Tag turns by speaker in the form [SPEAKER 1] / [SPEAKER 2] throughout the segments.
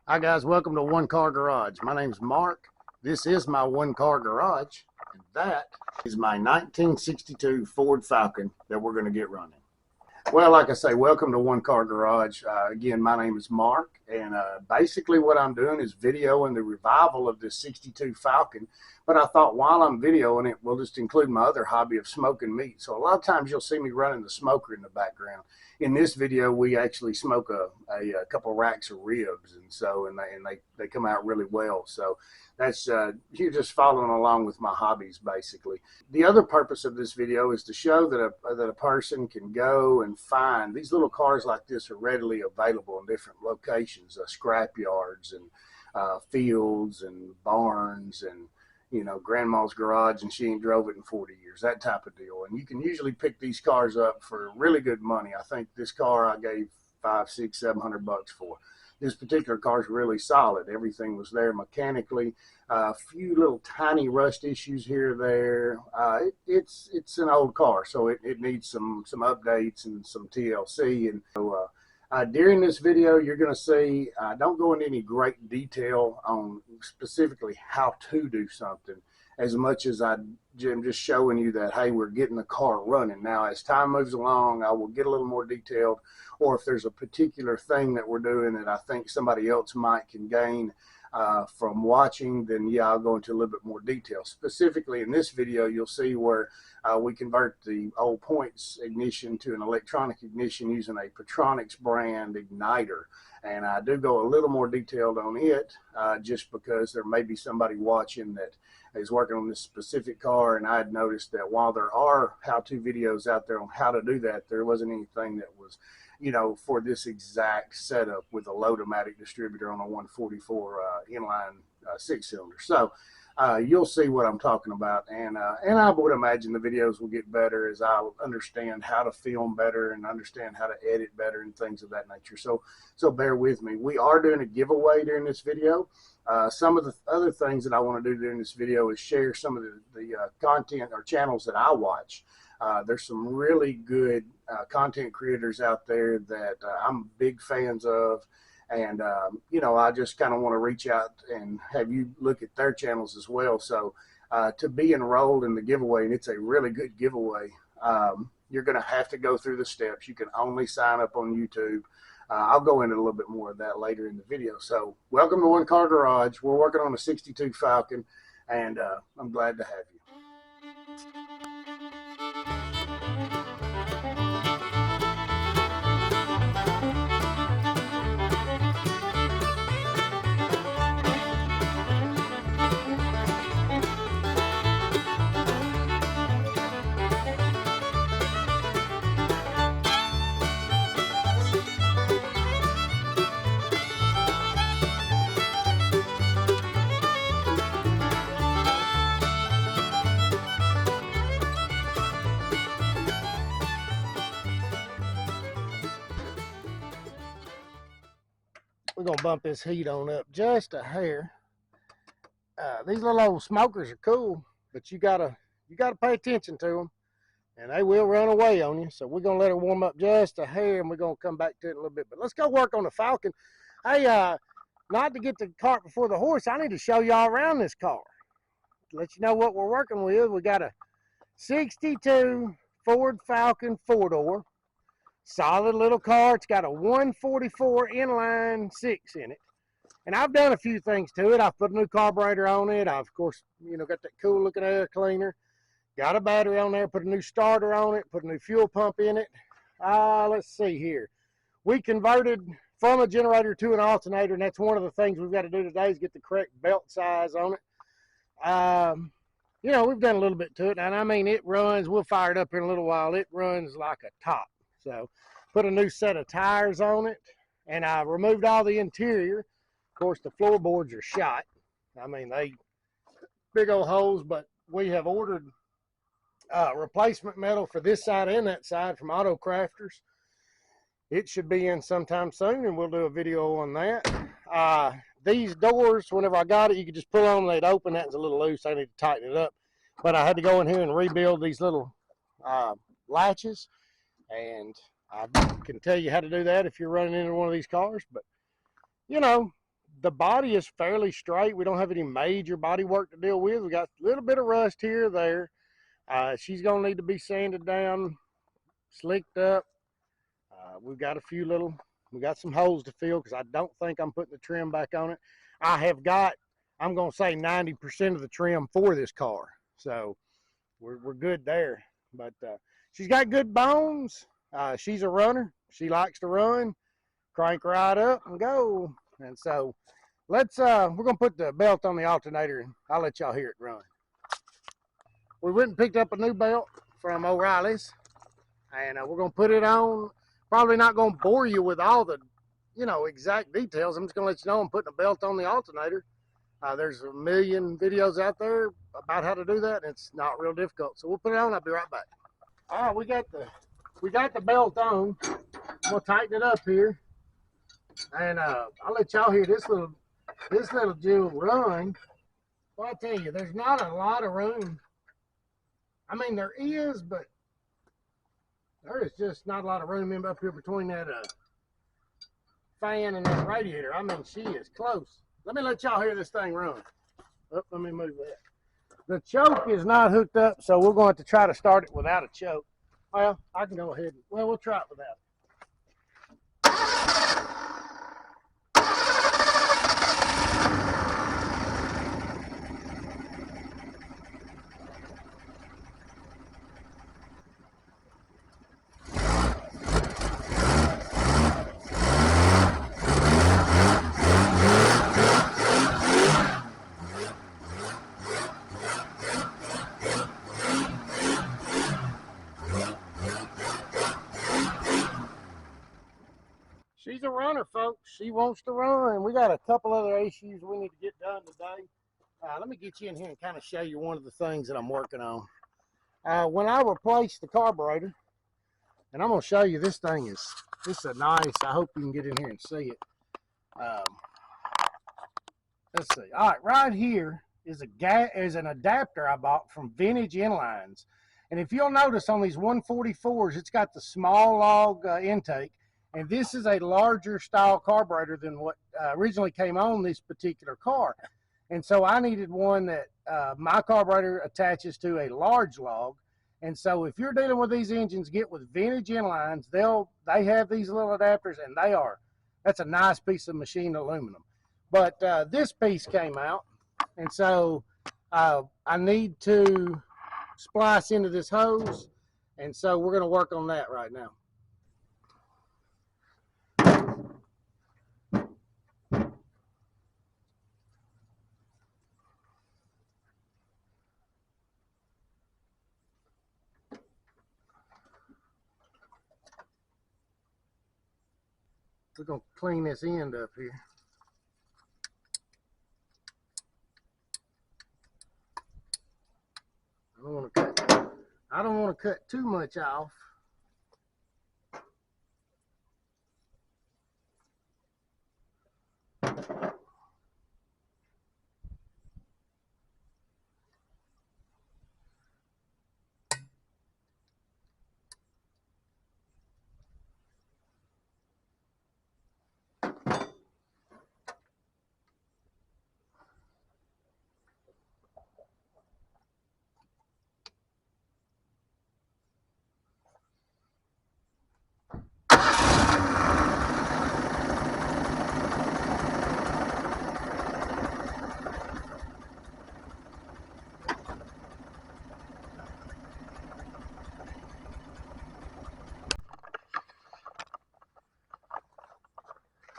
[SPEAKER 1] Hi guys, welcome to One Car Garage. My name's Mark. This is my one car garage, and that is my 1962 Ford Falcon that we're going to get running. Well, like I say, welcome to One Car Garage. Again, my name is Mark, and basically what I'm doing is videoing the revival of this 62 Falcon. But I thought while I'm videoing it, we'll just include my other hobby of smoking meat. So a lot of times you'll see me running the smoker in the background. In this video, we actually smoke a couple racks of ribs, and they come out really well. So that's you're just following along with my hobbies, basically. The other purpose of this video is to show that a person can go and find these little cars like this are readily available in different locations, scrap yards and fields and barns and grandma's garage and she ain't drove it in 40 years, that type of deal. And you can usually pick these cars up for really good money. I think this car I gave $500, $600, $700 for. This particular car is really solid. Everything was there mechanically. A few little tiny rust issues here or there. It's an old car, so it needs some updates and some TLC. And so during this video, you're going to see I don't go into any great detail on specifically how to do something, as much as I'm just showing you that, hey, we're getting the car running. Now, as time moves along, I will get a little more detailed, or if there's a particular thing that we're doing that I think somebody else might can gain from watching, then yeah, I'll go into a little bit more detail. Specifically in this video, you'll see where we convert the old points ignition to an electronic ignition using a Pertronix brand igniter. And I do go a little more detailed on it just because there may be somebody watching that is working on this specific car, and I had noticed that while there are how-to videos out there on how to do that, there wasn't anything that was for this exact setup with a Loadomatic distributor on a 144 inline six-cylinder. So you'll see what I'm talking about, and I would imagine the videos will get better as I understand how to film better and understand how to edit better and things of that nature. So bear with me. We are doing a giveaway during this video. Some of the other things that I want to do during this video is share some of the content or channels that I watch. There's some really good content creators out there that I'm big fans of, and I just kind of want to reach out and have you look at their channels as well. So to be enrolled in the giveaway, and it's a really good giveaway, you're going to have to go through the steps. You can only sign up on YouTube. I'll go into a little bit more of that later in the video. So welcome to One Car Garage. We're working on a 62 Falcon, and I'm glad to have you. We're gonna bump this heat on up just a hair. These little old smokers are cool, but you gotta pay attention to them, and they will run away on you. So we're gonna let her warm up just a hair, and we're gonna come back to it in a little bit. But let's go work on the Falcon. Hey, not to get the cart before the horse, I need to show y'all around this car. To let you know what we're working with. We got a 62 Ford Falcon 4-door. Solid little car. It's got a 144 inline six in it. And I've done a few things to it. I've put a new carburetor on it. I've, of course, got that cool looking air cleaner. Got a battery on there, put a new starter on it, put a new fuel pump in it. Let's see here. We converted from a generator to an alternator, and that's one of the things we've got to do today is get the correct belt size on it. We've done a little bit to it, and I mean, it runs. We'll fire it up in a little while. It runs like a top. So put a new set of tires on it, and I removed all the interior. Of course, the floorboards are shot. I mean, they big old holes, but we have ordered replacement metal for this side and that side from Auto Crafters. It should be in sometime soon, and we'll do a video on that. These doors, whenever I got it, you could just pull on them, they'd open. That was a little loose. I need to tighten it up. But I had to go in here and rebuild these little latches. And I can tell you how to do that if you're running into one of these cars. But, The body is fairly straight. We don't have any major body work to deal with. We got a little bit of rust here or there. She's going to need to be sanded down, slicked up. We've got we got some holes to fill because I don't think I'm putting the trim back on it. I have got, I'm going to say 90% of the trim for this car. So we're good there. But she's got good bones. She's a runner. She likes to run. Crank right up and go. And so we're going to put the belt on the alternator and I'll let y'all hear it run. We went and picked up a new belt from O'Reilly's and we're going to put it on. Probably not going to bore you with all the, exact details. I'm just going to let you know I'm putting a belt on the alternator. There's a million videos out there about how to do that, and it's not real difficult. So we'll put it on. I'll be right back. All right, we got the belt on. We'll tighten it up here, and I'll let y'all hear this little jewel run. Well, I tell you, there's not a lot of room. I mean, there is, but there is just not a lot of room up here between that fan and that radiator. I mean, she is close. Let me let y'all hear this thing run. Oh, let me move that. The choke is not hooked up, so we're going to try to start it without a choke. Well, I can go ahead. We'll try it without it. She's a runner, folks. She wants to run. We got a couple other issues we need to get done today. Let me get you in here and kind of show you one of the things that I'm working on. When I replaced the carburetor, and I'm going to show you this thing this is a nice, I hope you can get in here and see it. Let's see. All right, right here is an adapter I bought from Vintage Inlines. And if you'll notice on these 144s, it's got the small log intake. And this is a larger style carburetor than what originally came on this particular car. And so I needed one that my carburetor attaches to a large log. And so if you're dealing with these engines, get with Vintage Inlines. They have these little adapters, and that's a nice piece of machined aluminum. But this piece came out, and so I need to splice into this hose. And so we're going to work on that right now. We're going to clean this end up here. I don't want to cut too much off.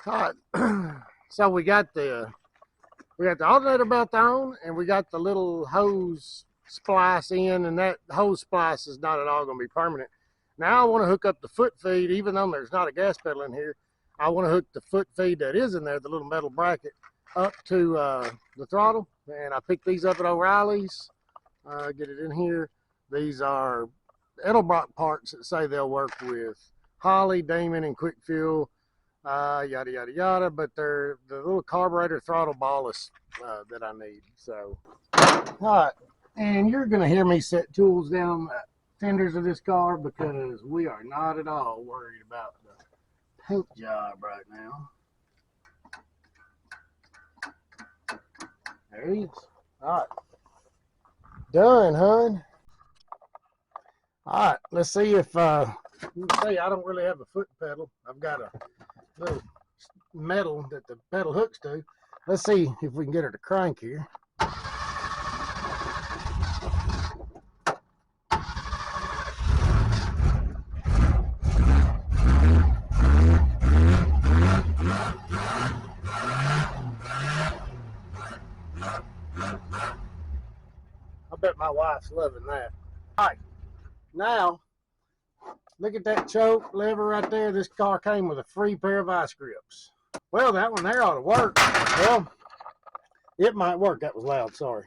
[SPEAKER 1] All right, so we got the alternator belt on, and we got the little hose splice in, and that hose splice is not at all going to be permanent. Now I want to hook up the foot feed, even though there's not a gas pedal in here. I want to hook the foot feed that is in there, the little metal bracket, up to the throttle. And I picked these up at O'Reilly's. Get it in here. These are Edelbrock parts that say they'll work with Holley, Damon, and Quick Fuel. Yada yada yada, but they're the little carburetor throttle ballast that I need. So, all right, and you're gonna hear me set tools down the fenders of this car because we are not at all worried about the paint job right now. There he is. All right. Done, hun. All right, let's see if, you can see I don't really have a foot pedal. I've got a little metal that the pedal hooks to. Let's see if we can get her to crank here. I bet my wife's loving that. All right, now look at that choke lever right there. This car came with a free pair of vice grips. Well, that one there ought to work. Well, it might work. That was loud, sorry.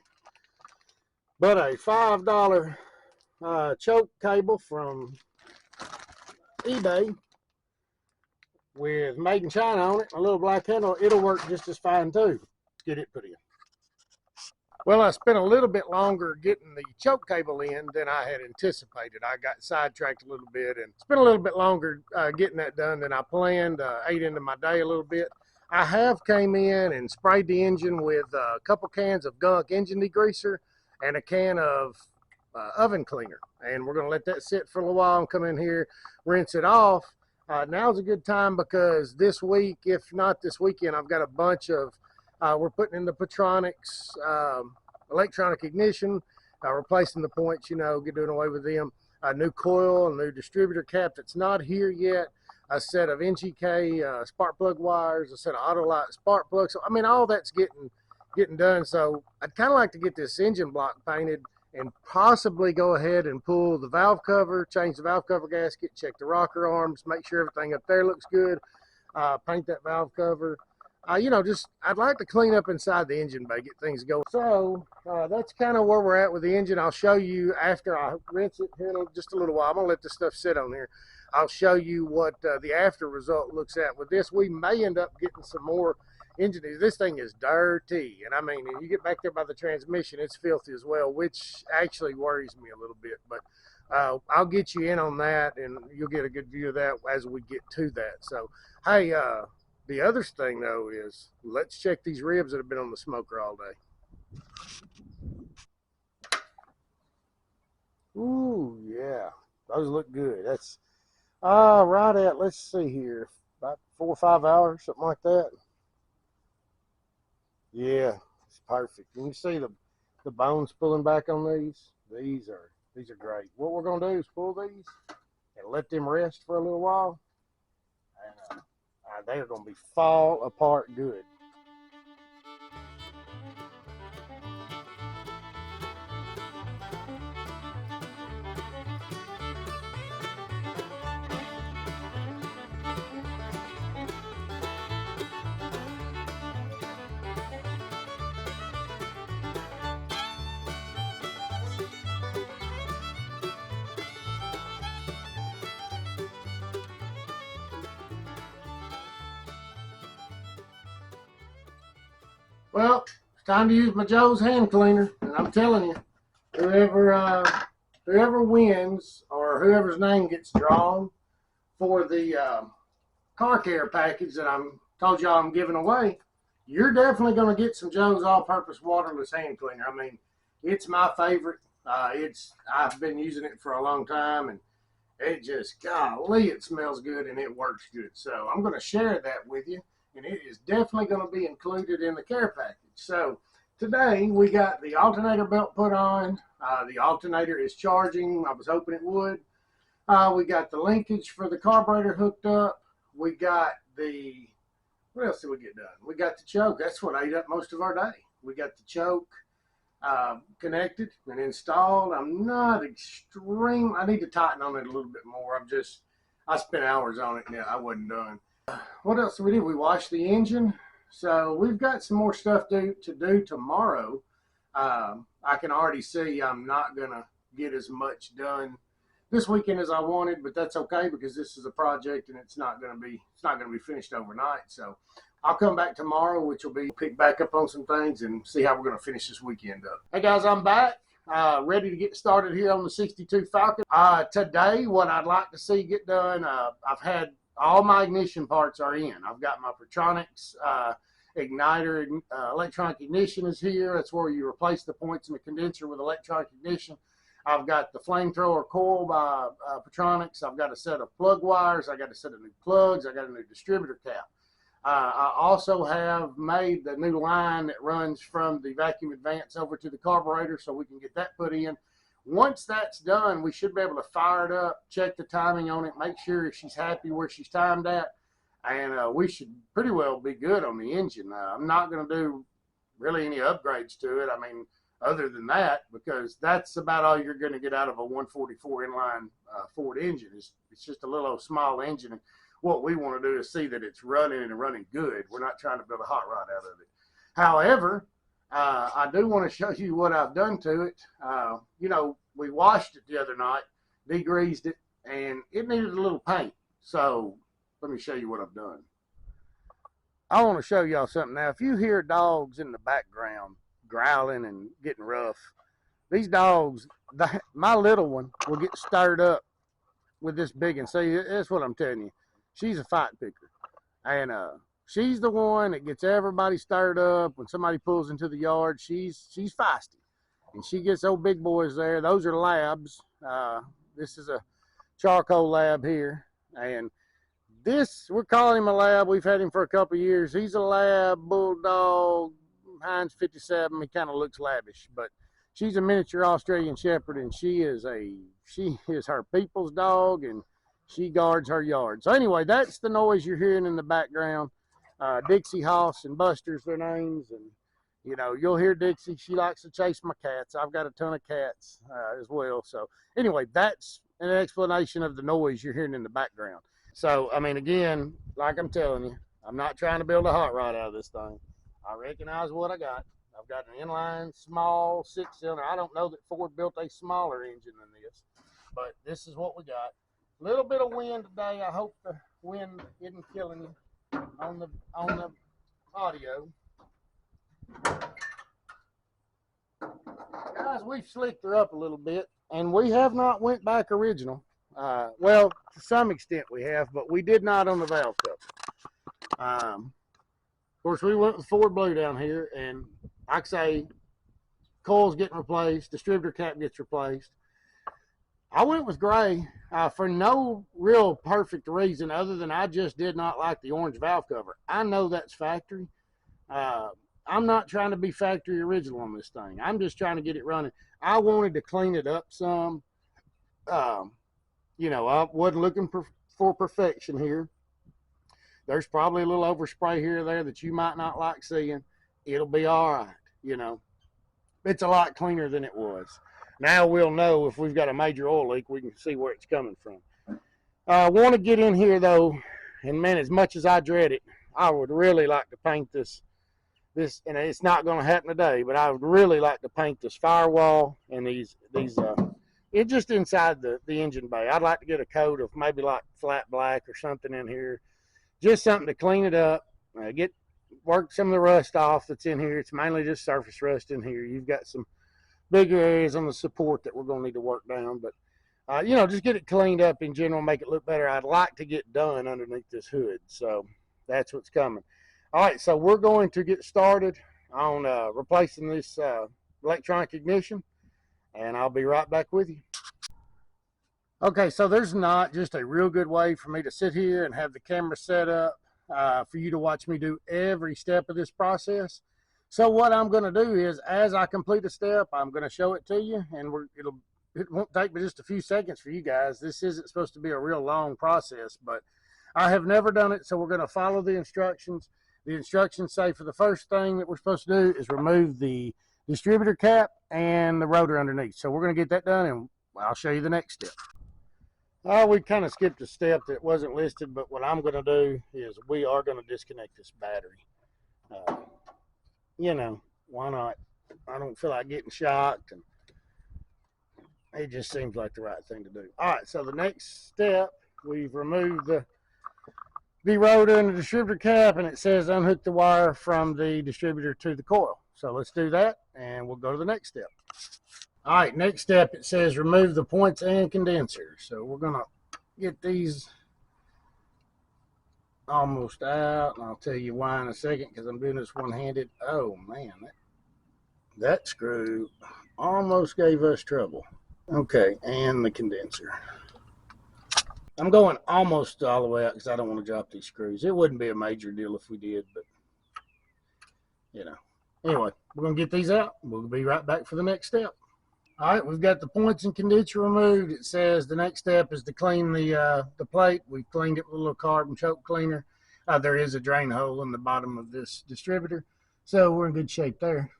[SPEAKER 1] But a $5 choke cable from eBay with Made in China on it, a little black handle, it'll work just as fine too. Let's get it put in. Well, I spent a little bit longer getting the choke cable in than I had anticipated. I got sidetracked a little bit and spent a little bit longer getting that done than I planned. Ate into my day a little bit. I have came in and sprayed the engine with a couple cans of Gunk engine degreaser and a can of oven cleaner. And we're going to let that sit for a little while and come in here, rinse it off. Now's a good time because this week, if not this weekend, I've got a bunch of we're putting in the Pertronix Electronic Ignition, replacing the points, you know, doing away with them. A new coil, a new distributor cap that's not here yet, a set of NGK spark plug wires, a set of Autolite spark plugs. So, I mean, all that's getting done. So I'd kind of like to get this engine block painted and possibly go ahead and pull the valve cover, change the valve cover gasket, check the rocker arms, make sure everything up there looks good, paint that valve cover. You know, just I'd like to clean up inside the engine bay, get things going. So that's kind of where we're at with the engine. I'll show you after I rinse it here in just a little while. I'm going to let this stuff sit on here. I'll show you what the after result looks at with this. We may end up getting some more engine. This thing is dirty. And I mean, you get back there by the transmission, it's filthy as well, which actually worries me a little bit. But I'll get you in on that, and you'll get a good view of that as we get to that. So, hey, the other thing, though, is let's check these ribs that have been on the smoker all day. Ooh, yeah. Those look good. That's right at, let's see here, about 4 or 5 hours, something like that. Yeah, it's perfect. And you see the bones pulling back on these? These are great. What we're going to do is pull these and let them rest for a little while. And they're going to be fall apart good. Well, it's time to use my Joe's hand cleaner, and I'm telling you, whoever wins or whoever's name gets drawn for the car care package that I'm told y'all I'm giving away, you're definitely going to get some Joe's all-purpose waterless hand cleaner. I mean, it's my favorite. I've been using it for a long time, and it just, golly, it smells good and it works good. So I'm going to share that with you. And it is definitely going to be included in the care package. So today we got the alternator belt put on. The alternator is charging. I was hoping it would. We got the linkage for the carburetor hooked up. We got what else did we get done? We got the choke. That's what ate up most of our day. We got the choke connected and installed. I'm not extreme. I need to tighten on it a little bit more. I spent hours on it and I wasn't done. What else did we do? We washed the engine. So we've got some more stuff to do tomorrow. I can already see I'm not going to get as much done this weekend as I wanted, but that's okay because this is a project and it's not going to be finished overnight. So I'll come back tomorrow, which will be pick back up on some things and see how we're going to finish this weekend up. Hey guys, I'm back. Ready to get started here on the 62 Falcon. Today, what I'd like to see get done, I've had all my ignition parts are in. I've got my Pertronix Igniter Electronic Ignition is here. That's where you replace the points in the condenser with electronic ignition. I've got the flamethrower coil by Pertronix. I've got a set of plug wires. I got a set of new plugs. I got a new distributor cap. I also have made the new line that runs from the vacuum advance over to the carburetor so we can get that put in. Once that's done, we should be able to fire it up, check the timing on it, make sure she's happy where she's timed at, and we should pretty well be good on the engine. I'm not going to do really any upgrades to it. I mean, other than that, because that's about all you're going to get out of a 144 inline Ford engine. It's just a little old small engine. And what we want to do is see that it's running and running good. We're not trying to build a hot rod out of it. However, I do want to show you what I've done to it. You know, we washed it the other night, degreased it, and it needed a little paint. So let me show you what I've done. I want to show y'all something. Now, if you hear dogs in the background growling and getting rough, these dogs, my little one will get stirred up with this big one. See, that's what I'm telling you. She's a fight picker. And she's the one that gets everybody stirred up. When somebody pulls into the yard, she's feisty. And she gets old big boys there. Those are labs. This is a charcoal lab here. And this, we're calling him a lab. We've had him for a couple of years. He's a lab, bulldog, Heinz 57. He kind of looks lavish. But she's a miniature Australian Shepherd, and she is her people's dog, and she guards her yard. So anyway, that's the noise you're hearing in the background. Dixie, Hoss, and Buster's their names. And, you know, you'll hear Dixie. She likes to chase my cats. I've got a ton of cats as well. So anyway, that's an explanation of the noise you're hearing in the background. So, I mean, again, like I'm telling you, I'm not trying to build a hot rod out of this thing. I recognize what I got. I've got an inline, small, 6-cylinder. I don't know that Ford built a smaller engine than this, but this is what we got. A little bit of wind today. I hope the wind isn't killing you on the audio. Guys, we've slicked her up a little bit, and we have not went back original. Well, to some extent we have, but we did not on the valve cover. Of course, we went with Ford Blue down here, and like I say, coil's getting replaced, distributor cap gets replaced. I went with gray for no real perfect reason other than I just did not like the orange valve cover. I know that's factory. I'm not trying to be factory original on this thing. I'm just trying to get it running. I wanted to clean it up some. You know, I wasn't looking for perfection here. There's probably a little overspray here or there that you might not like seeing. It'll be all right, you know. It's a lot cleaner than it was. Now we'll know if we've got a major oil leak, we can see where it's coming from. I want to get in here, though, and, man, as much as I dread it, I would really like to paint this, and it's not going to happen today, but I would really like to paint this firewall and these it's just inside the engine bay. I'd like to get a coat of maybe like flat black or something in here. Just something to clean it up, work some of the rust off that's in here. It's mainly just surface rust in here. You've got some bigger areas on the support that we're going to need to work down. But, you know, just get it cleaned up in general, make it look better. I'd like to get done underneath this hood. So that's what's coming. All right, so we're going to get started on replacing this electronic ignition, and I'll be right back with you. Okay, so there's not just a real good way for me to sit here and have the camera set up for you to watch me do every step of this process. So what I'm going to do is, as I complete a step, I'm going to show it to you, and it won't take me just a few seconds for you guys. This isn't supposed to be a real long process, but I have never done it, so we're going to follow the instructions. The instructions say for the first thing that we're supposed to do is remove the distributor cap and the rotor underneath. So we're going to get that done, and I'll show you the next step. We kind of skipped a step that wasn't listed, but what I'm going to do is we are going to disconnect this battery. You know, why not? I don't feel like getting shocked, and it just seems like the right thing to do. All right, so the next step, we've removed the rotor and the distributor cap, and it says unhook the wire from the distributor to the coil. So let's do that, and we'll go to the next step. All right, next step, it says remove the points and condenser. So we're going to get these almost out, and I'll tell you why in a second because I'm doing this one-handed. Oh man, that screw almost gave us trouble. Okay, and the condenser. I'm going almost all the way out because I don't want to drop these screws. It wouldn't be a major deal if we did, but you know. Anyway, we're going to get these out. We'll be right back for the next step. All right, we've got the points and condenser removed. It says the next step is to clean the plate. We've cleaned it with a little carbon choke cleaner. There is a drain hole in the bottom of this distributor, so we're in good shape there.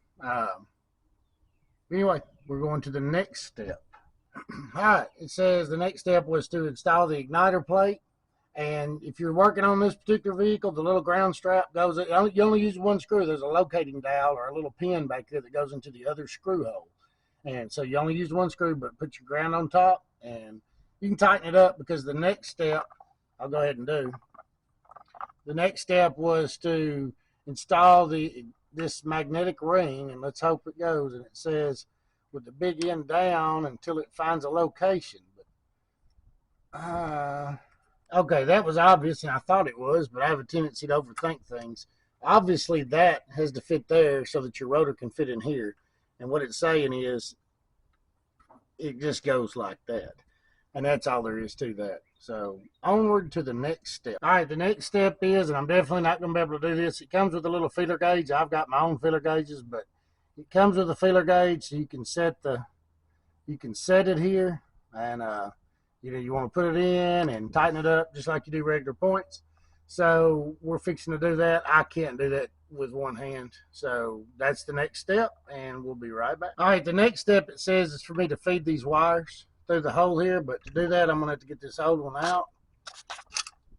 [SPEAKER 1] Anyway, we're going to the next step. All right, it says the next step was to install the igniter plate. And if you're working on this particular vehicle, the little ground strap goes, you only use one screw. There's a locating dowel or a little pin back there that goes into the other screw hole. And so you only use one screw, but put your ground on top and you can tighten it up because the next step, I'll go ahead and do. The next step was to install this magnetic ring, and let's hope it goes. And it says with the big end down until it finds a location. But okay, that was obvious, and I thought it was, but I have a tendency to overthink things. Obviously, that has to fit there so that your rotor can fit in here. And what it's saying is it just goes like that. And that's all there is to that. So onward to the next step. All right, the next step is, and I'm definitely not going to be able to do this, it comes with a little feeler gauge. I've got my own feeler gauges, but it comes with a feeler gauge, so you can set it here, and you want to put it in and tighten it up just like you do regular points. So we're fixing to do that. I can't do that with one hand. So that's the next step, and we'll be right back. All right, the next step, it says, is for me to feed these wires through the hole here. But to do that, I'm going to have to get this old one out.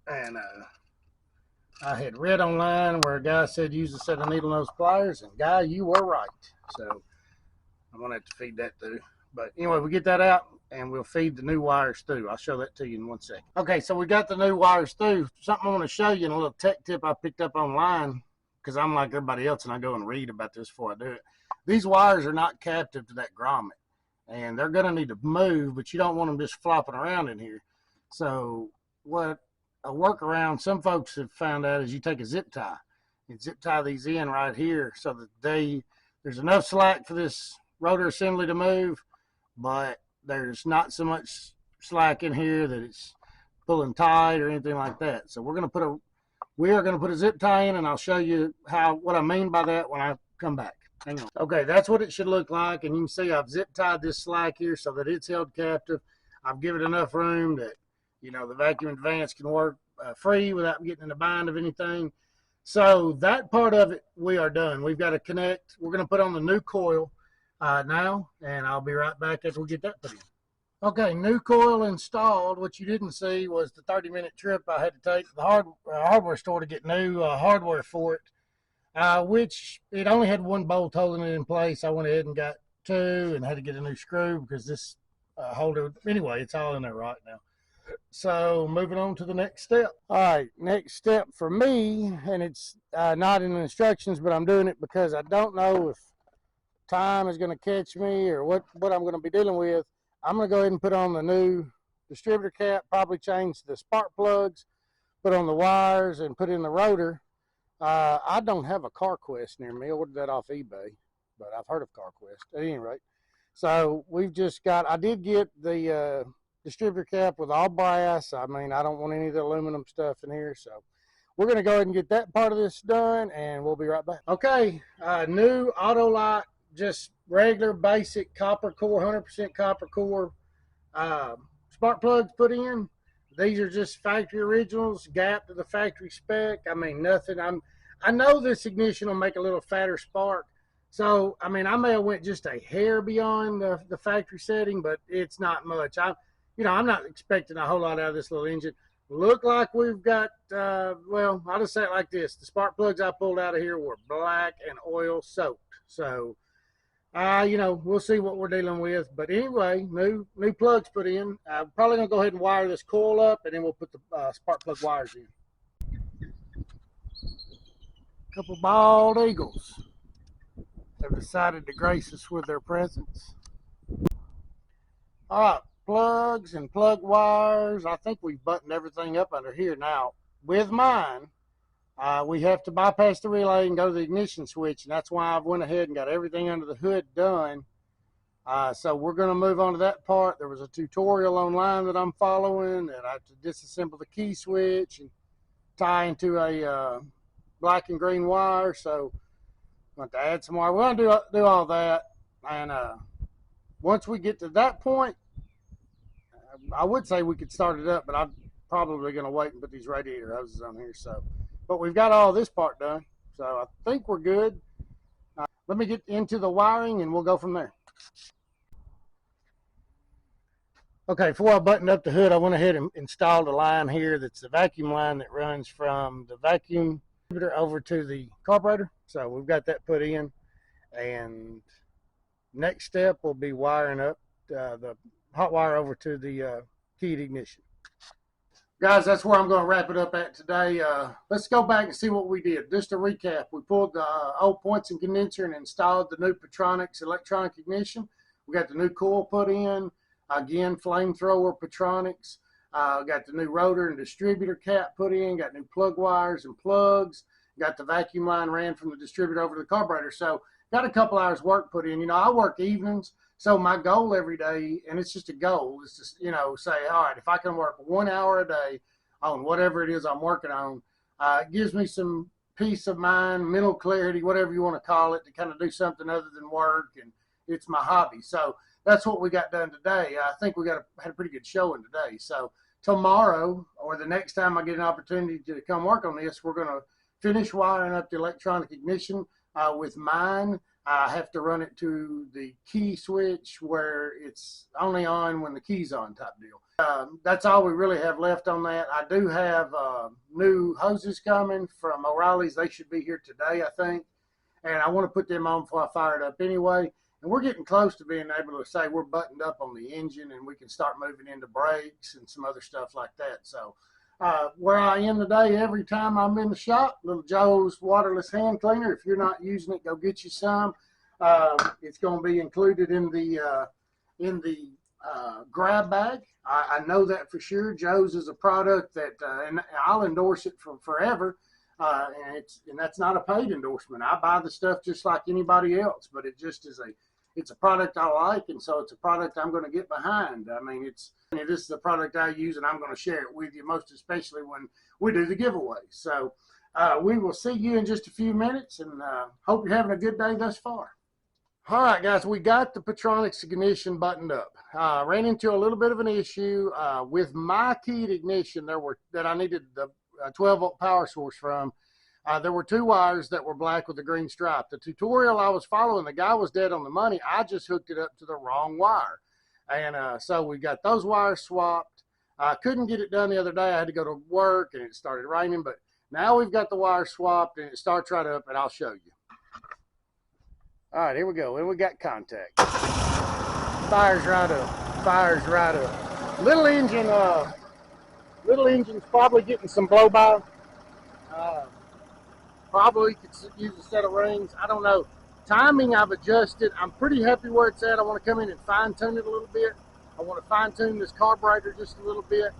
[SPEAKER 1] And I had read online where a guy said use a set of needle nose pliers. And, guy, you were right. So I'm going to have to feed that through. But anyway, we get that out, and we'll feed the new wires through. I'll show that to you in 1 second. Okay, so we got the new wires through. Something I want to show you in a little tech tip I picked up online, because I'm like everybody else, and I go and read about this before I do it. These wires are not captive to that grommet, and they're going to need to move, but you don't want them just flopping around in here. So what a workaround some folks have found out is you take a zip tie and zip tie these in right here so that there's enough slack for this rotor assembly to move, but there's not so much slack in here that it's pulling tight or anything like that. So we are going to put a zip tie in, and I'll show you what I mean by that when I come back. Hang on. Okay, that's what it should look like, and you can see I've zip tied this slack here so that it's held captive. I've given it enough room that the vacuum advance can work free without getting in the bind of anything. So that part of it, we are done. We've got to connect. We're going to put on the new coil now, and I'll be right back after we get that put in. Okay, new coil installed. What you didn't see was the 30-minute trip I had to take to the hardware store to get new hardware for it, which it only had one bolt holding it in place. I went ahead and got two and had to get a new screw because this holder, anyway, it's all in there right now. So moving on to the next step. All right, next step for me, and it's not in the instructions, but I'm doing it because I don't know if time is going to catch me or what I'm going to be dealing with. I'm going to go ahead and put on the new distributor cap, probably change the spark plugs, put on the wires, and put in the rotor. I don't have a CarQuest near me. I ordered that off eBay, but I've heard of CarQuest at any rate. So I did get the distributor cap with all brass. I mean, I don't want any of the aluminum stuff in here. So we're going to go ahead and get that part of this done, and we'll be right back. Okay, new Autolite, just regular basic copper core, 100% copper core spark plugs put in. These are just factory originals, gap to the factory spec. I mean, nothing. I know this ignition will make a little fatter spark. So, I mean, I may have went just a hair beyond the factory setting, but it's not much. I'm not expecting a whole lot out of this little engine. Look like we've got, well, I'll just say it like this. The spark plugs I pulled out of here were black and oil soaked. So, we'll see what we're dealing with. But anyway, new plugs put in. I'm probably going to go ahead and wire this coil up, and then we'll put the spark plug wires in. A couple bald eagles have decided to grace us with their presence. All right, plugs and plug wires. I think we've buttoned everything up under here now. with mine, we have to bypass the relay and go to the ignition switch, and that's why I've went ahead and got everything under the hood done. So we're going to move on to that part. There was a tutorial online that I'm following, that I have to disassemble the key switch and tie into a black and green wire. So I'm going to add some wire. We're going to do all that, and once we get to that point, I would say we could start it up, but I'm probably going to wait and put these radiator hoses on here. So, but we've got all this part done, so I think we're good. Let me get into the wiring and we'll go from there. Okay, before I buttoned up the hood, I went ahead and installed a line here that's the vacuum line that runs from the vacuum over to the carburetor. So we've got that put in, and next step will be wiring up the hot wire over to the keyed ignition. Guys, that's where I'm going to wrap it up at today. Let's go back and see what we did. Just to recap, we pulled the old points and condenser and installed the new Pertronix Electronic Ignition. We got the new coil put in. Again, flamethrower Pertronix. Got the new rotor and distributor cap put in. Got new plug wires and plugs. Got the vacuum line ran from the distributor over to the carburetor. So got a couple hours work put in. You know, I work evenings, so my goal every day, and it's just a goal, is to, you know, say, all right, if I can work 1 hour a day on whatever it is I'm working on, it gives me some peace of mind, mental clarity, whatever you want to call it, to kind of do something other than work, and it's my hobby. So that's what we got done today. I think we had a pretty good showing today. So tomorrow, or the next time I get an opportunity to come work on this, we're going to finish wiring up the electronic ignition with mine. I have to run it to the key switch where it's only on when the key's on, type deal. That's all we really have left on that. I do have new hoses coming from O'Reilly's. They should be here today, I think. And I want to put them on before I fire it up anyway. And we're getting close to being able to say we're buttoned up on the engine, and we can start moving into brakes and some other stuff like that. So where I am today, every time I'm in the shop, little Joe's waterless hand cleaner. If you're not using it, go get you some. It's going to be included in the grab bag. I know that for sure. Joe's is a product that, and I'll endorse it for forever. And that's not a paid endorsement. I buy the stuff just like anybody else, but it just is it's a product I like, and so it's a product I'm going to get behind. I mean, this is the product I use, and I'm going to share it with you, most especially when we do the giveaway. So we will see you in just a few minutes, and hope you're having a good day thus far. All right, guys, we got the Pertronix ignition buttoned up. Ran into a little bit of an issue with my keyed ignition that I needed the 12-volt power source from. There were two wires that were black with a green stripe. The tutorial I was following, the guy was dead on the money. I just hooked it up to the wrong wire. And so we got those wires swapped. I couldn't get it done the other day. I had to go to work, and it started raining. But now we've got the wires swapped, and it starts right up, and I'll show you. All right, here we go. And we got contact. Fires right up. Fires right up. Little engine's probably getting some blow-by. Probably could use a set of rings. I don't know. Timing I've adjusted. I'm pretty happy where it's at. I want to come in and fine-tune it a little bit. I want to fine-tune this carburetor just a little bit.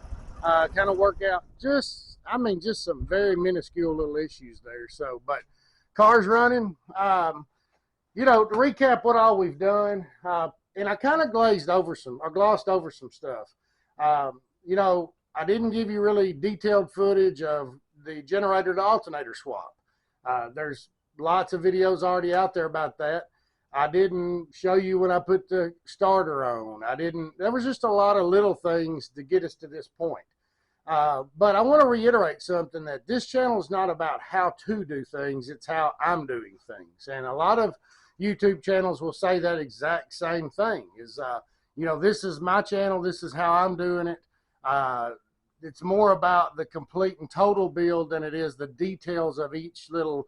[SPEAKER 1] Kind of work out just some very minuscule little issues there. So, but car's running. You know, to recap what all we've done, and I kind of glossed over some stuff. You know, I didn't give you really detailed footage of the generator to alternator swap. There's lots of videos already out there about that. I didn't show you when I put the starter on. There was just a lot of little things to get us to this point. But I want to reiterate something, that this channel is not about how to do things, it's how I'm doing things. And a lot of YouTube channels will say that exact same thing, you know, this is my channel, this is how I'm doing it. It's more about the complete and total build than it is the details of each little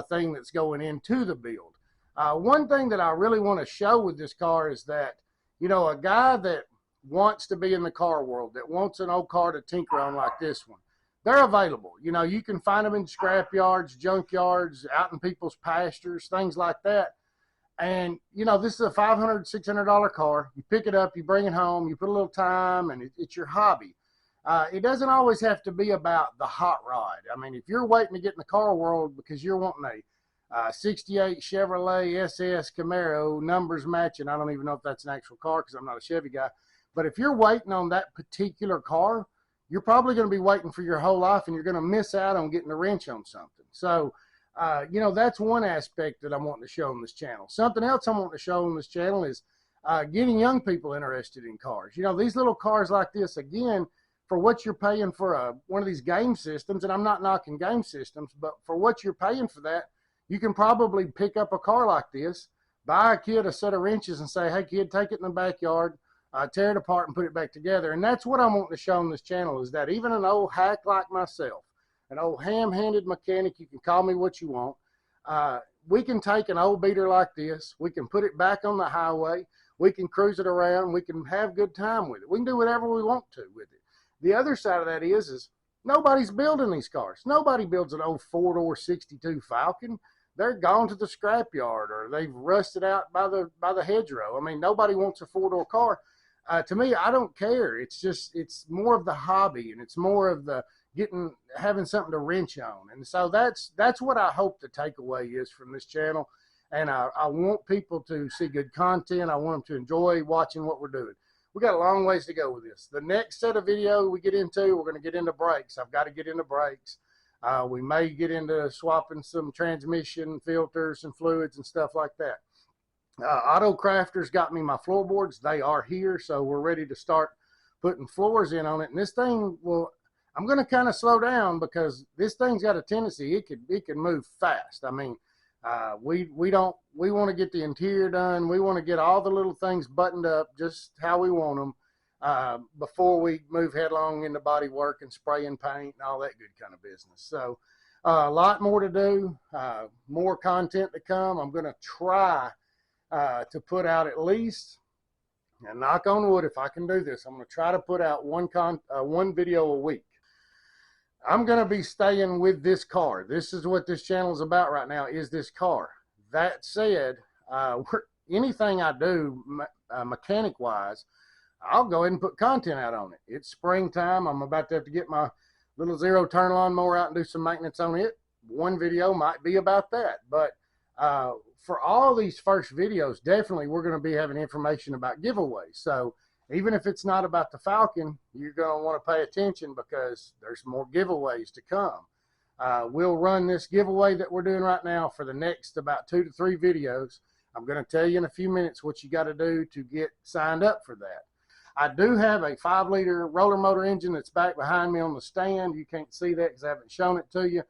[SPEAKER 1] thing that's going into the build. One thing that I really want to show with this car is that, you know, a guy that wants to be in the car world, that wants an old car to tinker on like this one, they're available. You know, you can find them in scrap yards, junk yards, out in people's pastures, things like that. And, you know, this is a $500, $600 car. You pick it up, you bring it home, you put a little time, and it's your hobby. it doesn't always have to be about the hot rod. I mean, if you're waiting to get in the car world because you're wanting a 68 Chevrolet SS Camaro, numbers matching, I don't even know if that's an actual car because I'm not a Chevy guy, but if you're waiting on that particular car, you're probably going to be waiting for your whole life, and you're going to miss out on getting a wrench on something. So, you know, that's one aspect that I'm wanting to show on this channel. Something else I'm wanting to show on this channel is getting young people interested in cars. You know, these little cars like this, again, for what you're paying for one of these game systems, and I'm not knocking game systems, but for what you're paying for that, you can probably pick up a car like this, buy a kid a set of wrenches and say, hey kid, take it in the backyard, tear it apart and put it back together. And that's what I'm wanting to show on this channel, is that even an old hack like myself, an old ham-handed mechanic, you can call me what you want, we can take an old beater like this, we can put it back on the highway, we can cruise it around, we can have good time with it. We can do whatever we want to with it. The other side of that is nobody's building these cars. Nobody builds an old 4-door 62 Falcon. They're gone to the scrapyard, or they've rusted out by the hedgerow. I mean, nobody wants a 4-door car. To me, I don't care. It's more of the hobby, and it's more of the having something to wrench on. And so that's what I hope the takeaway is from this channel. And I want people to see good content. I want them to enjoy watching what we're doing. We got a long ways to go with this. The next set of video we get into, we're going to get into brakes. I've got to get into brakes. We may get into swapping some transmission filters and fluids and stuff like that. Auto Crafter's got me my floorboards. They are here, so we're ready to start putting floors in on it. And this thing I'm going to kind of slow down because this thing's got a tendency, it can move fast. I mean, we want to get the interior done. We want to get all the little things buttoned up just how we want them before we move headlong into body work and spray and paint and all that good kind of business. So a lot more to do, more content to come. I'm going to try to put out at least, and knock on wood if I can do this, I'm going to try to put out one video a week. I'm going to be staying with this car. This is what this channel is about right now, is this car. That said, anything I do mechanic-wise, I'll go ahead and put content out on it. It's springtime. I'm about to have to get my little zero-turn lawnmower out and do some maintenance on it. One video might be about that. But for all these first videos, definitely we're going to be having information about giveaways. So even if it's not about the Falcon, you're going to want to pay attention because there's more giveaways to come. We'll run this giveaway that we're doing right now for the next about 2 to 3 videos. I'm going to tell you in a few minutes what you got to do to get signed up for that. I do have a 5-liter roller motor engine that's back behind me on the stand. You can't see that because I haven't shown it to you.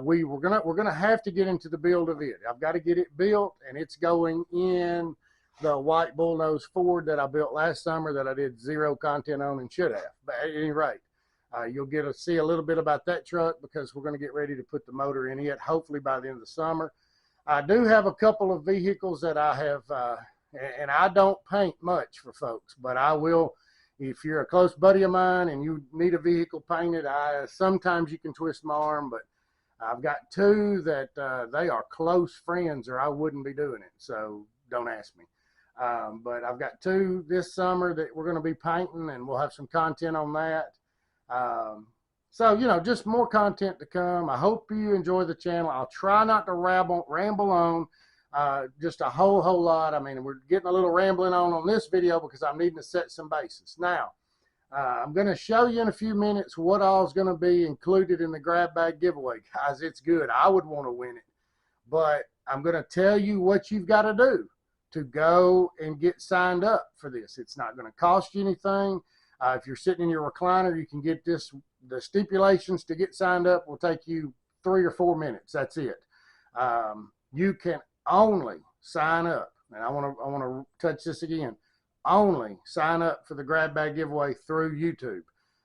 [SPEAKER 1] We're gonna have to get into the build of it. I've got to get it built, and it's going in the white bullnose Ford that I built last summer that I did 0 content on and should have. But at any rate, you'll get to see a little bit about that truck because we're going to get ready to put the motor in it, hopefully by the end of the summer. I do have a couple of vehicles that I have, and I don't paint much for folks, but I will. If you're a close buddy of mine and you need a vehicle painted, sometimes you can twist my arm, but I've got 2 that they are close friends or I wouldn't be doing it, so don't ask me. But I've got 2 this summer that we're going to be painting, and we'll have some content on that. So, you know, just more content to come. I hope you enjoy the channel. I'll try not to ramble on just a whole lot. I mean, we're getting a little rambling on this video because I'm needing to set some bases. Now, I'm going to show you in a few minutes what all is going to be included in the grab bag giveaway. Guys, it's good. I would want to win it. But I'm going to tell you what you've got to do to go and get signed up for this. It's not going to cost you anything. If you're sitting in your recliner, you can get this. The stipulations to get signed up will take you 3 or 4 minutes. That's it. You can only sign up, and I want to touch this again, only sign up for the grab bag giveaway through YouTube.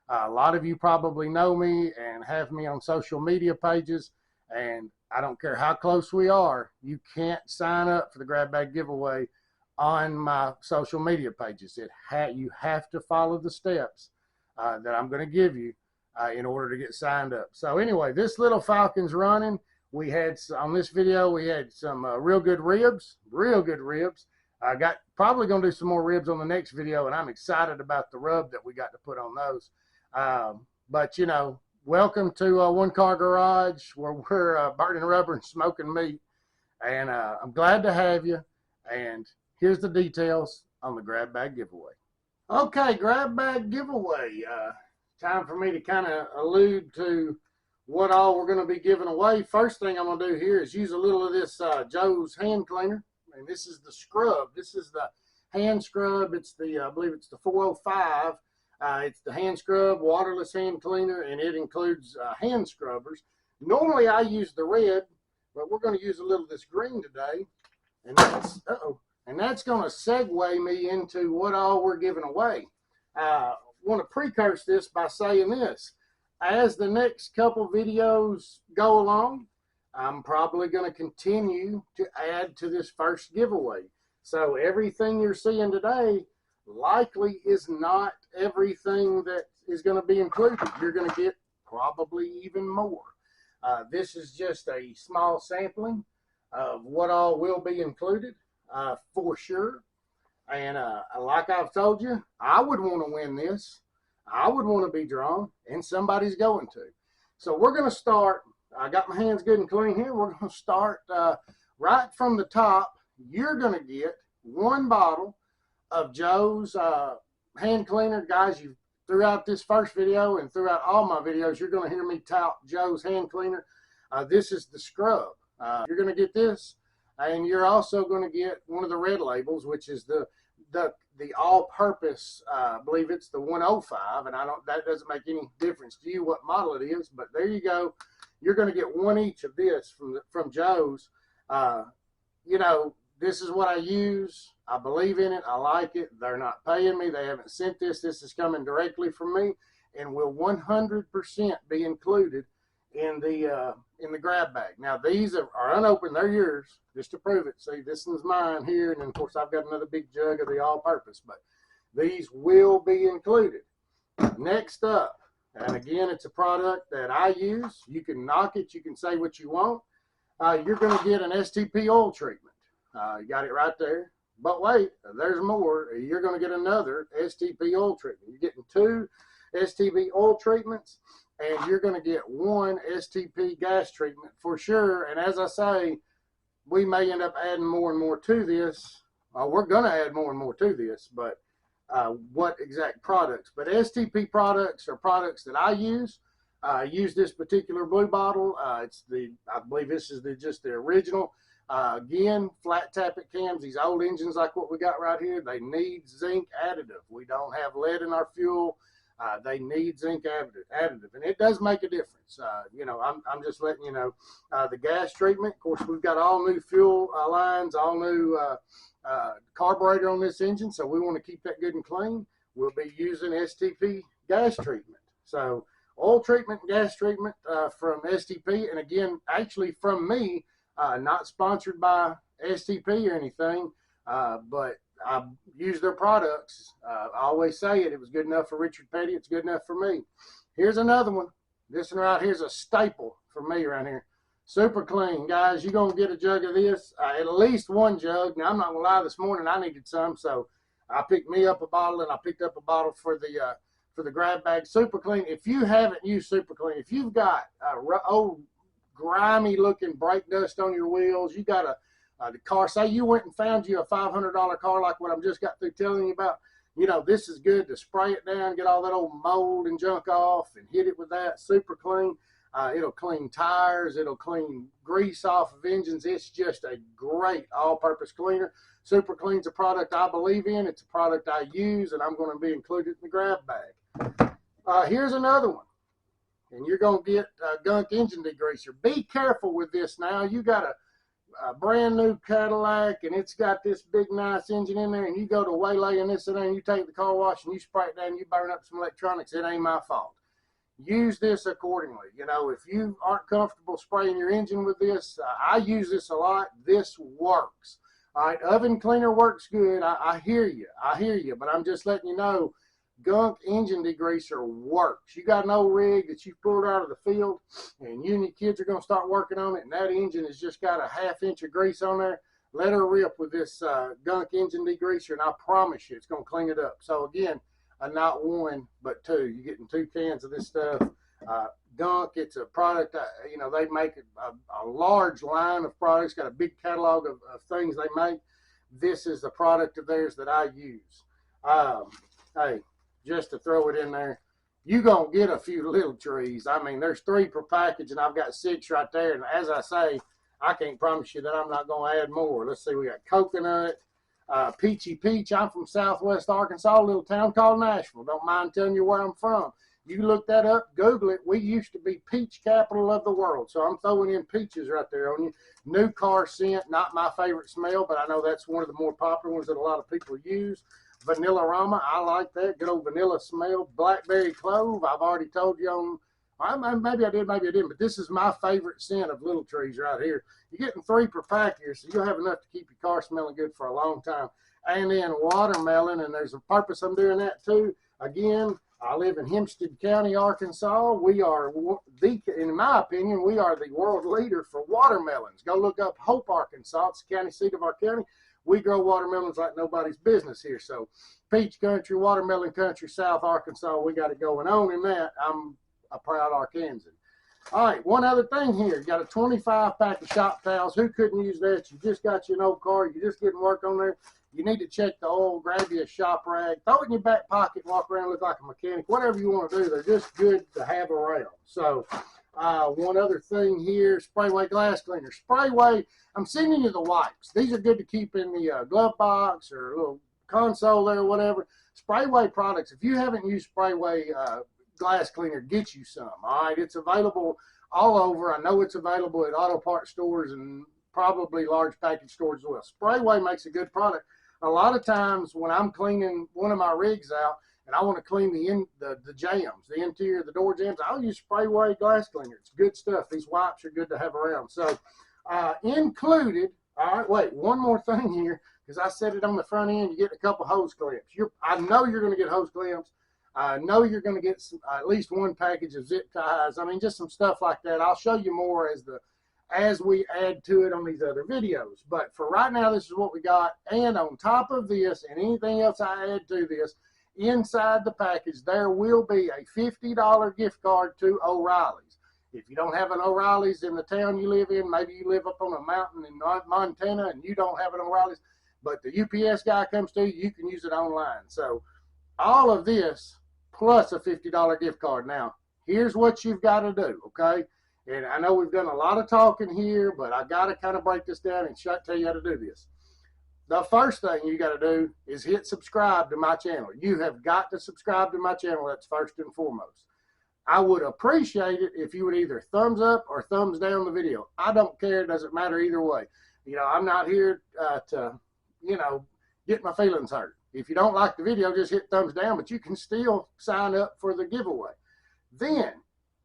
[SPEAKER 1] A lot of you probably know me and have me on social media pages, and I don't care how close we are, you can't sign up for the grab bag giveaway on my social media pages. You have to follow the steps that I'm going to give you in order to get signed up. So anyway, this little Falcon's running. We had, on this video, we had some real good ribs. I got probably going to do some more ribs on the next video, and I'm excited about the rub that we got to put on those. But, you know, welcome to One Car Garage, where we're burning rubber and smoking meat. And I'm glad to have you. And here's the details on the grab bag giveaway. Okay, grab bag giveaway. Time for me to kind of allude to what all we're going to be giving away. First thing I'm going to do here is use a little of this Joe's hand cleaner. And this is the scrub. This is the hand scrub. It's the, I believe it's the 405. It's the hand scrub, waterless hand cleaner, and it includes hand scrubbers. Normally I use the red, but we're going to use a little of this green today. And that's, and that's going to segue me into what all we're giving away. I want to precurse this by saying this. As the next couple videos go along, I'm probably going to continue to add to this first giveaway. So everything you're seeing today likely is not everything that is going to be included. You're going to get probably even more. This is just a small sampling of what all will be included for sure. And like I've told you, I would want to win this. I would want to be drawn, and somebody's going to. So we're going to start. I got my hands good and clean here. We're going to start right from the top. You're going to get one bottle of Joe's hand cleaner. Guys, you throughout this first video and throughout all my videos, you're going to hear me tout Joe's hand cleaner. This is the scrub. You're going to get this, and you're also going to get one of the red labels, which is the all-purpose. I believe it's the 105, and that doesn't make any difference to you what model it is, but there you go. You're going to get one each of this from Joe's. You know, this is what I use. I believe in it. I like it. They're not paying me. They haven't sent this. This is coming directly from me, and will 100% be included in the grab bag. Now these are unopened. They're yours, just to prove it. See, this one's mine here, and then of course I've got another big jug of the all-purpose. But these will be included. Next up, and again, it's a product that I use. You can knock it. You can say what you want. You're going to get an STP oil treatment. You got it right there. But wait, there's more. You're going to get another STP oil treatment. You're getting 2 STP oil treatments, and you're going to get 1 STP gas treatment for sure. And as I say, we may end up adding more and more to this. We're going to add more and more to this, but what exact products? But STP products are products that I use. I use this particular blue bottle. I believe this is just the original. Again, flat tappet cams, these old engines like what we got right here, they need zinc additive. We don't have lead in our fuel. They need zinc additive, and it does make a difference. You know, I'm just letting you know. The gas treatment, of course, we've got all new fuel lines, all new carburetor on this engine, so we want to keep that good and clean. We'll be using STP gas treatment. So oil treatment, gas treatment from STP, and again, actually from me. Not sponsored by STP or anything, but I use their products. I always say it. It was good enough for Richard Petty. It's good enough for me. Here's another one. This one right here is a staple for me right here. Superclean, guys. You're going to get a jug of this, at least 1 jug. Now, I'm not going to lie. This morning I needed some, so I picked me up a bottle, and I picked up a bottle for the grab bag. Superclean. If you haven't used Superclean, if you've got old grimy looking brake dust on your wheels, you got the car, say you went and found you a $500 car like what I've just got through telling you about, you know, this is good to spray it down, get all that old mold and junk off, and hit it with that Superclean. It'll clean tires, it'll clean grease off of engines. It's just a great all-purpose cleaner. Superclean's a product I believe in. It's a product I use, and I'm going to be included in the grab bag. Here's another one. And you're going to get Gunk engine degreaser. Be careful with this now. You got a brand new Cadillac, and it's got this big, nice engine in there, and you go to waylaying this in there, and you take the car wash, and you spray it down, and you burn up some electronics. It ain't my fault. Use this accordingly. You know, if you aren't comfortable spraying your engine with this, I use this a lot. This works. All right, oven cleaner works good. I hear you. I hear you, but I'm just letting you know, Gunk engine degreaser works. You got an old rig that you pulled out of the field, and you and your kids are going to start working on it, and that engine has just got a ½ inch of grease on there. Let her rip with this Gunk engine degreaser, and I promise you it's going to clean it up. So again, not one, but two. You're getting 2 cans of this stuff. Gunk, it's a product, you know, they make a large line of products, got a big catalog of things they make. This is the product of theirs that I use. Hey, just to throw it in there, you're going to get a few little trees. I mean, there's 3 per package, and I've got 6 right there. And as I say, I can't promise you that I'm not going to add more. Let's see, we got coconut, peachy peach. I'm from Southwest Arkansas, a little town called Nashville. Don't mind telling you where I'm from. You look that up, Google it. We used to be peach capital of the world. So I'm throwing in peaches right there on you. New car scent, not my favorite smell, but I know that's one of the more popular ones that a lot of people use. Vanilla Rama, I like that. Good old vanilla smell. Blackberry clove, I've already told you on, maybe I did, maybe I didn't, but this is my favorite scent of little trees right here. You're getting 3 per pack here, so you'll have enough to keep your car smelling good for a long time. And then watermelon, and there's a purpose I'm doing that too. Again, I live in Hempstead County, Arkansas. We are, in my opinion, we are the world leader for watermelons. Go look up Hope, Arkansas. It's the county seat of our county. We grow watermelons like nobody's business here. So peach country, watermelon country, South Arkansas, we got it going on in that. I'm a proud Arkansan. All right, one other thing here. You got a 25 pack of shop towels. Who couldn't use that? You just got your old car. You're just getting work on there. You need to check the oil, grab you a shop rag, throw it in your back pocket, walk around, look like a mechanic, whatever you want to do. They're just good to have around. So one other thing here, Sprayway glass cleaner. Sprayway, I'm sending you the wipes. These are good to keep in the glove box or a little console there or whatever. Sprayway products, if you haven't used Sprayway glass cleaner, get you some. All right, it's available all over. I know it's available at auto parts stores and probably large package stores as well. Sprayway makes a good product. A lot of times when I'm cleaning one of my rigs out and I want to clean the jams, the interior, the door jams, I'll use Sprayway glass cleaner. It's good stuff. These wipes are good to have around. So included, all right, wait, one more thing here, because I said it on the front end, you get a couple hose clamps. I know you're going to get hose clamps. I know you're going to get at least 1 package of zip ties. I mean, just some stuff like that. I'll show you more as we add to it on these other videos. But for right now, this is what we got. And on top of this and anything else I add to this, inside the package, there will be a $50 gift card to O'Reilly's. If you don't have an O'Reilly's in the town you live in, maybe you live up on a mountain in Montana and you don't have an O'Reilly's, but the UPS guy comes to you, you can use it online. So all of this plus a $50 gift card. Now, here's what you've got to do, okay? And I know we've done a lot of talking here, but I got to kind of break this down and tell you how to do this. The first thing you got to do is hit subscribe to my channel. You have got to subscribe to my channel. That's first and foremost. I would appreciate it if you would either thumbs up or thumbs down the video. I don't care. It doesn't matter either way. You know, I'm not here to, you know, get my feelings hurt. If you don't like the video, just hit thumbs down, but you can still sign up for the giveaway. Then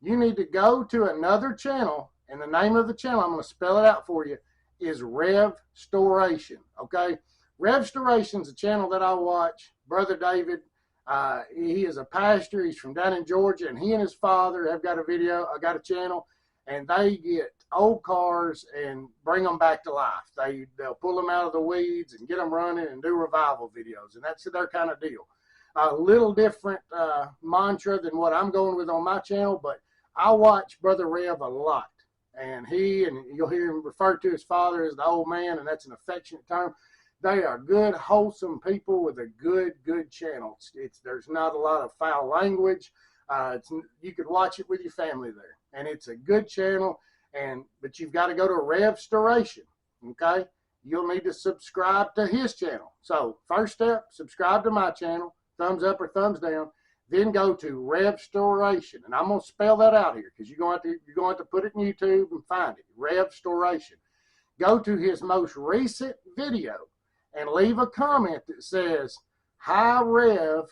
[SPEAKER 1] you need to go to another channel, and the name of the channel, I'm going to spell it out for you, is Revstoration, okay? Revstoration is a channel that I watch. Brother David, he is a pastor. He's from down in Georgia, and he and his father have got a channel, and they get old cars and bring them back to life. They'll pull them out of the weeds and get them running and do revival videos, and that's their kind of deal. A little different mantra than what I'm going with on my channel, but I watch Brother Rev a lot, and you'll hear him refer to his father as the old man, and that's an affectionate term. They are good, wholesome people with a good channel. There's not a lot of foul language. You could watch it with your family there, and it's a good channel. But you've got to go to Revstoration, okay? You'll need to subscribe to his channel. So first step, subscribe to my channel, thumbs up or thumbs down. Then go to Revstoration, and I'm going to spell that out here because you're going to have to put it in YouTube and find it. Revstoration. Go to his most recent video and leave a comment that says, "Hi Rev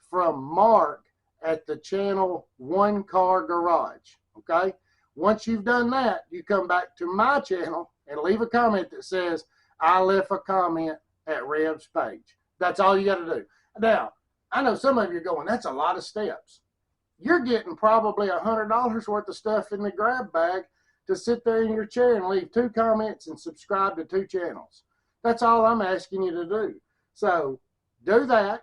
[SPEAKER 1] from Mark at the channel One Car Garage." Okay? Once you've done that, you come back to my channel and leave a comment that says, "I left a comment at Rev's page." That's all you got to do. Now, I know some of you are going, that's a lot of steps. You're getting probably $100 worth of stuff in the grab bag to sit there in your chair and leave 2 comments and subscribe to 2 channels. That's all I'm asking you to do. So do that.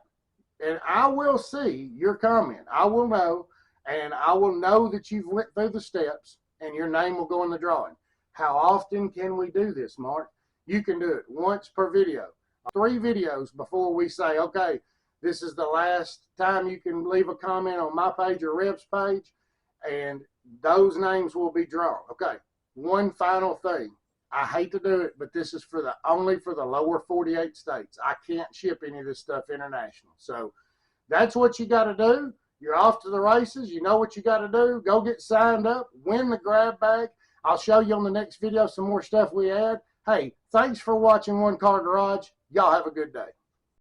[SPEAKER 1] And I will see your comment. I will know, and I will know that you've went through the steps, and your name will go in the drawing. How often can we do this, Mark? You can do it once per video. 3 videos before we say, okay, this is the last time you can leave a comment on my page or Rev's page, and those names will be drawn. Okay, one final thing. I hate to do it, but this is for only for the lower 48 states. I can't ship any of this stuff international. So that's what you got to do. You're off to the races. You know what you got to do. Go get signed up. Win the grab bag. I'll show you on the next video some more stuff we add. Hey, thanks for watching One Car Garage. Y'all have a good day.